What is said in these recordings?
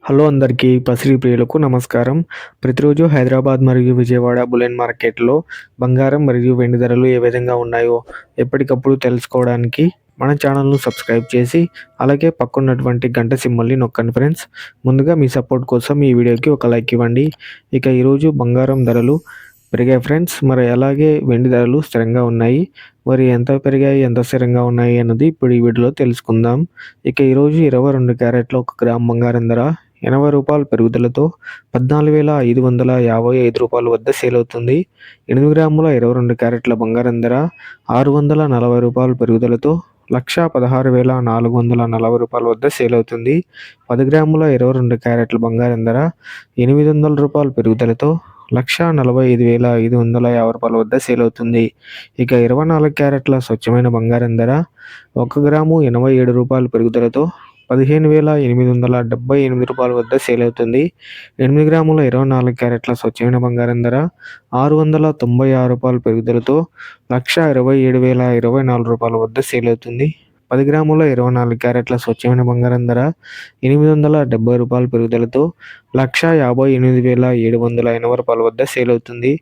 Hello అందరికీ పసిడి ప్రియులకు నమస్కారం. ప్రతిరోజు హైదరాబాద్ మరియు విజయవాడ బులియన్ మార్కెట్‌లో బంగారం మరియు వెండి ధరలు ఏ విధంగా ఉన్నాయో ఎప్పటికప్పుడు తెలుసుకోవడానికి మన ఛానల్‌ను సబ్స్క్రైబ్ చేసి, అలాగే పక్కనున్నటువంటి గంట సింబల్‌ని నొక్కండి ఫ్రెండ్స్. ముందుగా మీ సపోర్ట్ కోసం ఈ వీడియోకి ఒక లైక్ ఇవ్వండి. ఇక ఈరోజు బంగారం ధరలు పెరిగాయి ఫ్రెండ్స్. మరి అలాగే వెండి ధరలు స్థిరంగా ఉన్నాయి. మరి ఎంత పెరిగాయి, ఎంత స్థిరంగా ఉన్నాయి అన్నది ఇప్పుడు ఈ వీడియోలో తెలుసుకుందాం. ఇక ఈరోజు 22 క్యారెట్ల 1 గ్రామ్ బంగారం ధర రూ. 80 పెరుగుదలతో రూ. 14,555 వద్ద సేల్ అవుతుంది. 8 గ్రాముల 22 క్యారెట్ల బంగారం ధర రూ. 640 పెరుగుదలతో రూ. 1,16,440 వద్ద సేల్ అవుతుంది. 10 గ్రాముల 22 క్యారెట్ల బంగారం ధర రూ. 800 పెరుగుదలతో రూ. 1,45,550 వద్ద సేల్ అవుతుంది. ఇక 24 క్యారెట్ల స్వచ్ఛమైన బంగారం ధర 1 గ్రాము రూ. 87 పెరుగుదలతో రూ. 15,878 వద్ద సేల్ అవుతుంది. 8 గ్రాముల 24 క్యారెట్ల స్వచ్ఛమైన బంగారం ధర రూ. 696 పెరుగుదలతో రూ. 1,27,024 వద్ద సేల్ అవుతుంది. 10 గ్రాముల 24 క్యారెట్ల స్వచ్ఛమైన బంగారం ధర రూ. 870 పెరుగుదలతో రూ. 1,58,780 వద్ద సేల్ అవుతుంది.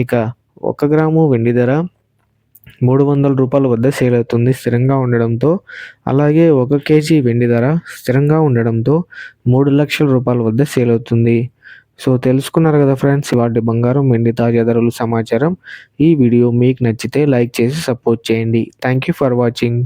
ఇక 1 గ్రాము వెండి ధర రూ. 300 వద్ద సేల్ అవుతుంది స్థిరంగా ఉండడంతో. అలాగే 1 కేజీ వెండి ధర స్థిరంగా ఉండడంతో రూ. 3,00,000 వద్ద సేల్ అవుతుంది. సో తెలుసుకున్నారు కదా ఫ్రెండ్స్, ఇవాల్టి బంగారం వెండి తాజా ధరలు సమాచారం. ఈ వీడియో మీకు నచ్చితే లైక్ చేసి సపోర్ట్ చేయండి. Thank you for watching.